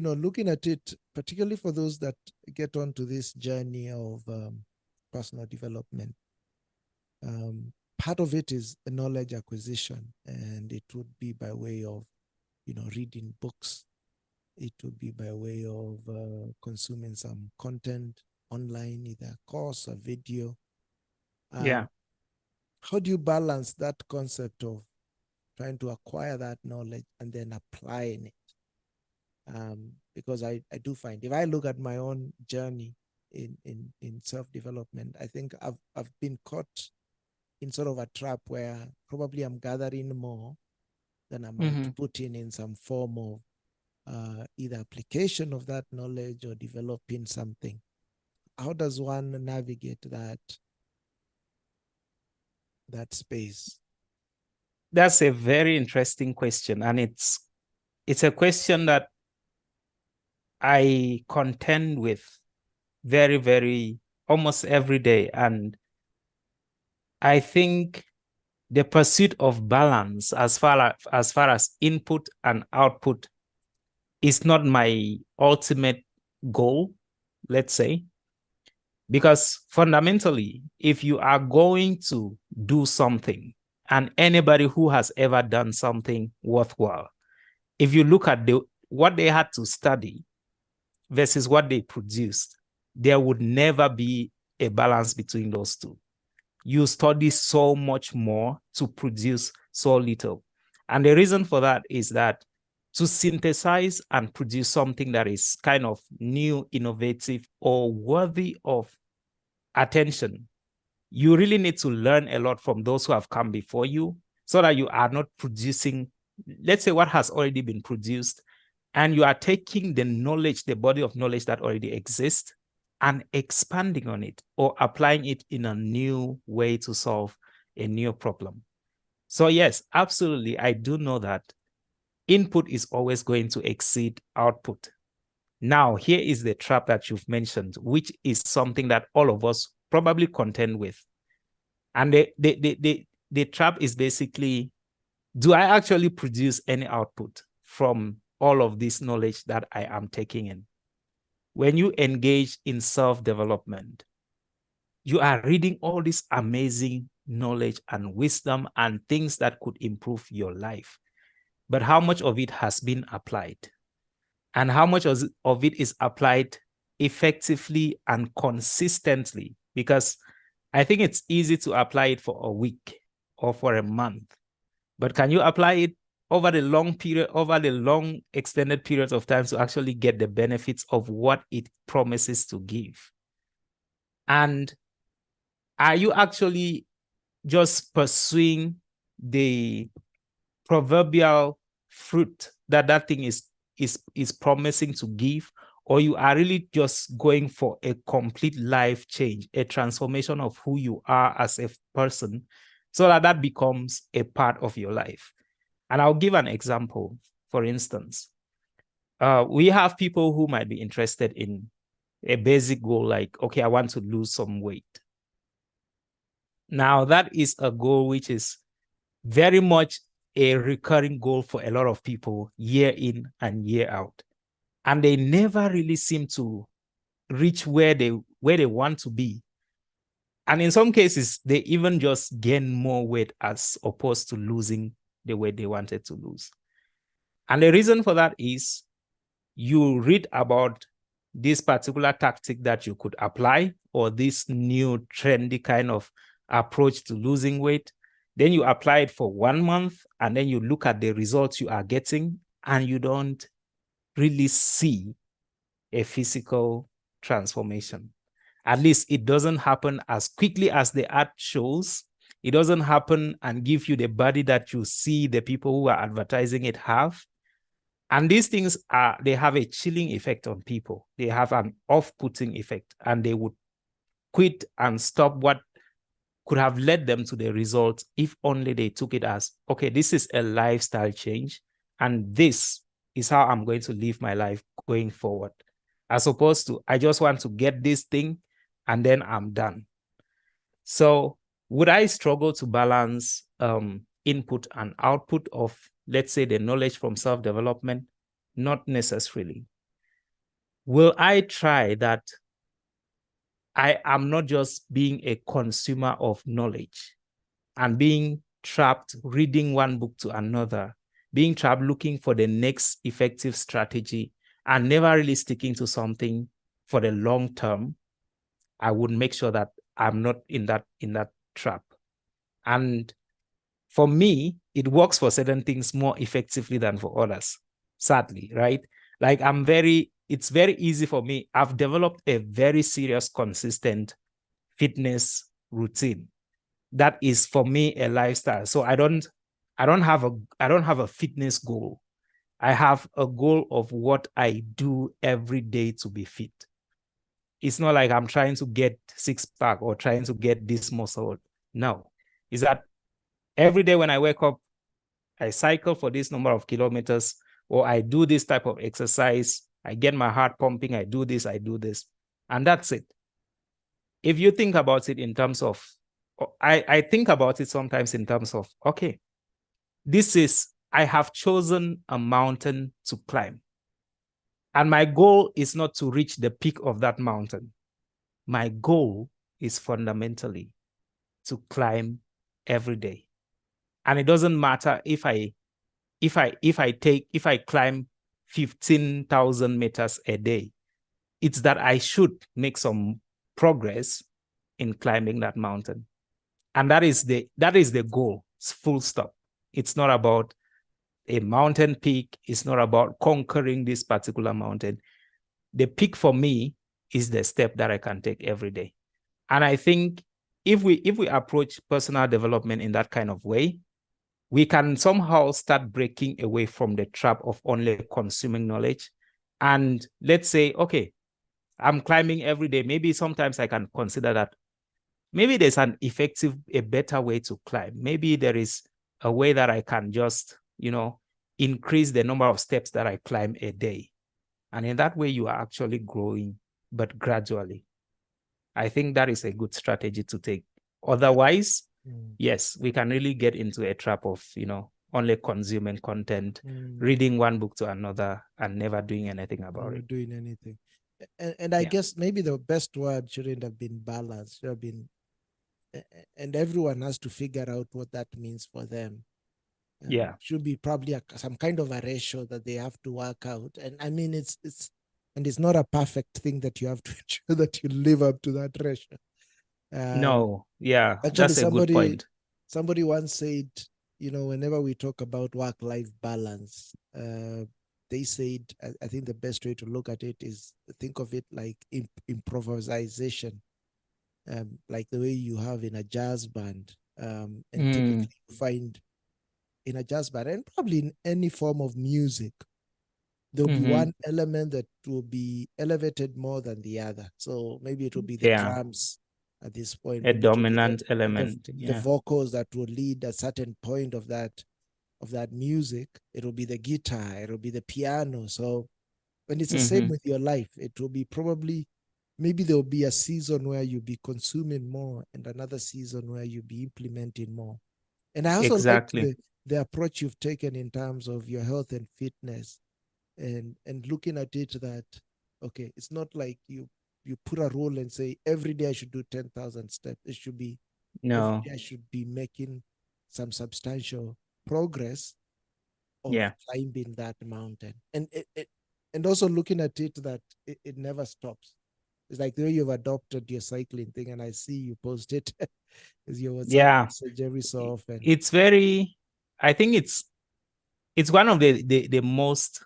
looking at it, particularly for those that get onto this journey of personal development, part of it is a knowledge acquisition, and it would be by way of, reading books. It would be by way of consuming some content online, either a course or video. Yeah. How do you balance that concept of trying to acquire that knowledge and then applying it? Because I do find, if I look at my own journey in self-development, I think I've been caught in sort of a trap where probably I'm gathering more than I might put in some form of either application of that knowledge or developing something. How does one navigate that space? That's a very interesting question, and it's a question that I contend with very, very almost every day. And I think the pursuit of balance as far as input and output is not my ultimate goal, let's say. Because fundamentally, if you are going to do something, and anybody who has ever done something worthwhile, if you look at what they had to study versus what they produced, there would never be a balance between those two. You study so much more to produce so little. And the reason for that is that to synthesize and produce something that is kind of new, innovative, or worthy of attention, you really need to learn a lot from those who have come before you, so that you are not producing, let's say, what has already been produced, and you are taking the knowledge, the body of knowledge that already exists, and expanding on it or applying it in a new way to solve a new problem. So yes, absolutely, I do know that input is always going to exceed output. Now, here is the trap that you've mentioned, which is something that all of us probably contend with. And the trap is basically, do I actually produce any output from all of this knowledge that I am taking in? When you engage in self-development, you are reading all this amazing knowledge and wisdom and things that could improve your life. But how much of it has been applied? And how much of it is applied effectively and consistently? Because I think it's easy to apply it for a week or for a month. But can you apply it over the long period, over the long extended periods of time to actually get the benefits of what it promises to give? And are you actually just pursuing the proverbial fruit that thing is promising to give, or you are really just going for a complete life change, a transformation of who you are as a person, so that becomes a part of your life? And I'll give an example. For instance, we have people who might be interested in a basic goal like, okay, I want to lose some weight. Now, that is a goal which is very much a recurring goal for a lot of people year in and year out. And they never really seem to reach where they want to be. And in some cases, they even just gain more weight as opposed to losing the weight they wanted to lose. And the reason for that is you read about this particular tactic that you could apply, or this new trendy kind of approach to losing weight. Then you apply it for 1 month, and then you look at the results you are getting, and you don't really see a physical transformation. At least it doesn't happen as quickly as the ad shows. It doesn't happen and give you the body that you see the people who are advertising it have. And these things they have a chilling effect on people. They have an off-putting effect, and they would quit and stop what could have led them to the results if only they took it as, okay, this is a lifestyle change, and this is how I'm going to live my life going forward, as opposed to, I just want to get this thing and then I'm done. So would I struggle to balance input and output of, let's say, the knowledge from self-development? Not necessarily. will I try that I am not just being a consumer of knowledge and being trapped reading one book to another, being trapped looking for the next effective strategy and never really sticking to something for the long term. I would make sure that I'm not in that trap. And for me, it works for certain things more effectively than for others, sadly, right? Like it's very easy for me. I've developed a very serious, consistent fitness routine. That is for me a lifestyle. So I don't have a fitness goal. I have a goal of what I do every day to be fit. It's not like I'm trying to get six pack or trying to get this muscle. No, is that every day when I wake up, I cycle for this number of kilometers, or I do this type of exercise. I get my heart pumping. I do this. And that's it. If you think about it in terms of, I think about it sometimes in terms of, okay, I have chosen a mountain to climb. And my goal is not to reach the peak of that mountain. My goal is fundamentally to climb every day. And it doesn't matter if I climb 15,000 meters a day. It's that I should make some progress in climbing that mountain. And that is the goal, full stop. It's not about a mountain peak. It's not about conquering this particular mountain. The peak for me is the step that I can take every day. And I think if we approach personal development in that kind of way, we can somehow start breaking away from the trap of only consuming knowledge. And let's say, okay, I'm climbing every day. Maybe sometimes I can consider that maybe there's a better way to climb. Maybe there is a way that I can just, increase the number of steps that I climb a day. And in that way, you are actually growing, but gradually. I think that is a good strategy to take. Otherwise, yes, we can really get into a trap of, only consuming content, reading one book to another, and never doing anything about it. Doing anything. And I guess maybe the best word shouldn't have been balance. Should have been, and everyone has to figure out what that means for them. Should be probably some kind of a ratio that they have to work out. And I mean, it's not a perfect thing that you have to ensure that you live up to that ratio. No, yeah, actually, that's a good point. Somebody once said, whenever we talk about work-life balance, they said, I think the best way to look at it is think of it like improvisation, like the way you have in a jazz band. And typically you find in a jazz band and probably in any form of music, there'll be one element that will be elevated more than the other. So maybe it will be the drums at this point. A dominant element. The vocals that will lead a certain point of that music. It will be the guitar. It will be the piano. So when it's the same with your life, it will be probably, maybe there will be a season where you'll be consuming more and another season where you'll be implementing more. And I also like the approach you've taken in terms of your health and fitness, and looking at it that, okay, it's not like you put a rule and say every day I should do 10,000 steps. It should be every day I should be making some substantial progress of climbing that mountain, and also looking at it that it never stops. It's like the way you've adopted your cycling thing, and I see you post it as your WhatsApp message every so often. It's I think it's one of the most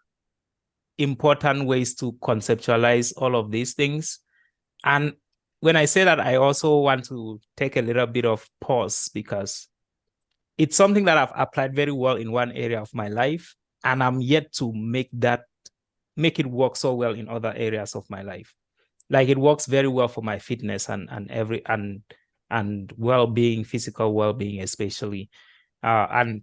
important ways to conceptualize all of these things. And when I say that, I also want to take a little bit of pause, because it's something that I've applied very well in one area of my life, and I'm yet to make it work so well in other areas of my life. Like, it works very well for my fitness and well-being, physical well-being especially, and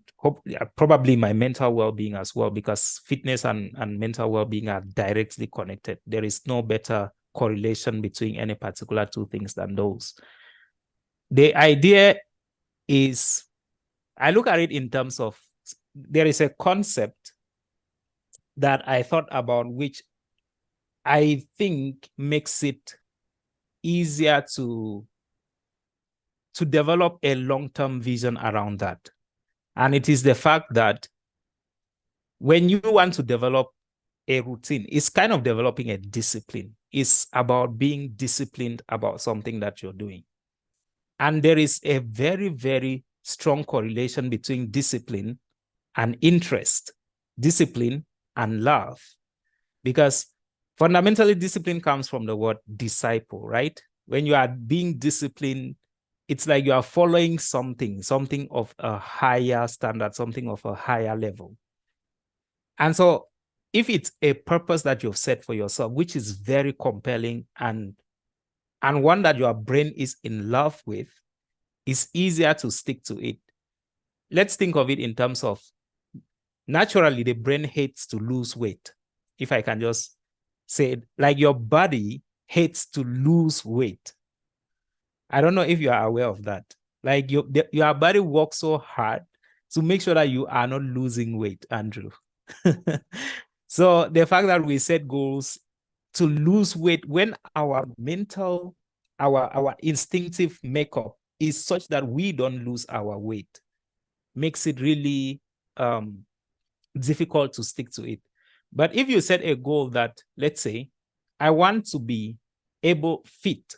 probably my mental well-being as well, because fitness and mental well-being are directly connected. There is no better correlation between any particular two things than those. The idea is, I look at it in terms of, there is a concept that I thought about, which I think makes it easier to develop a long-term vision around that. And it is the fact that when you want to develop a routine, it's kind of developing a discipline. It's about being disciplined about something that you're doing. And there is a very, very strong correlation between discipline and interest, discipline and love. Because fundamentally, discipline comes from the word disciple, right? When you are being disciplined, it's like you are following something of a higher standard, something of a higher level. And so if it's a purpose that you've set for yourself, which is very compelling and one that your brain is in love with, it's easier to stick to it. Let's think of it in terms of naturally, the brain hates to lose weight. If I can just say it, like your body hates to lose weight. I don't know if you are aware of that. Like your body works so hard to make sure that you are not losing weight, Andrew. So the fact that we set goals to lose weight when our mental, our instinctive makeup is such that we don't lose our weight makes it really difficult to stick to it. But if you set a goal that, let's say, I want to be fit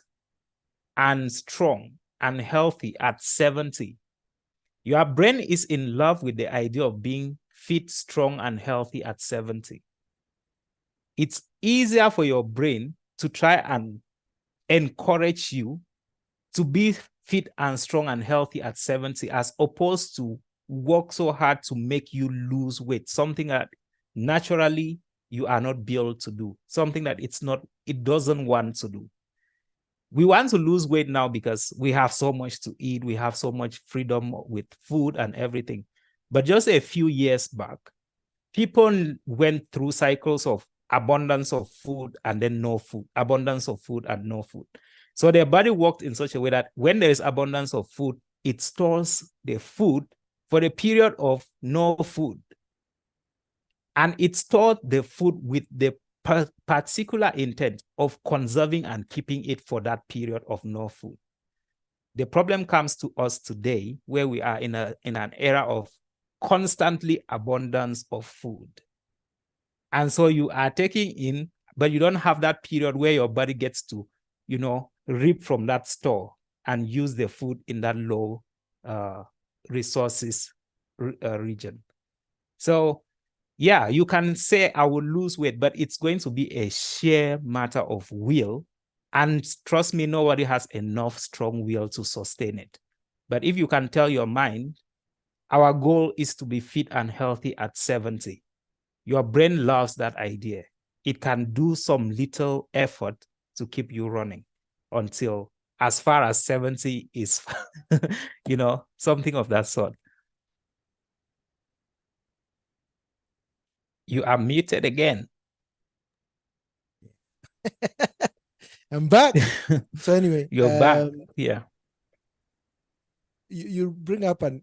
and strong and healthy at 70, your brain is in love with the idea of being fit, strong, and healthy at 70. It's easier for your brain to try and encourage you to be fit and strong and healthy at 70 as opposed to work so hard to make you lose weight, something that naturally you are not built to do, something that it doesn't want to do. We want to lose weight now because we have so much to eat, we have so much freedom with food and everything. But just a few years back, people went through cycles of abundance of food and then no food, abundance of food and no food. So their body worked in such a way that when there is abundance of food, it stores the food for the period of no food. And it stored the food with the particular intent of conserving and keeping it for that period of no food. The problem comes to us today where we are in an era of constantly abundance of food. And so you are taking in, but you don't have that period where your body gets to, reap from that store and use the food in that low resources region. So yeah, you can say I will lose weight, but it's going to be a sheer matter of will. And trust me, nobody has enough strong will to sustain it. But if you can tell your mind, our goal is to be fit and healthy at 70. Your brain loves that idea. It can do some little effort to keep you running until as far as 70 is, something of that sort. You are muted again. I'm back. So anyway, you're back. Yeah. You bring up an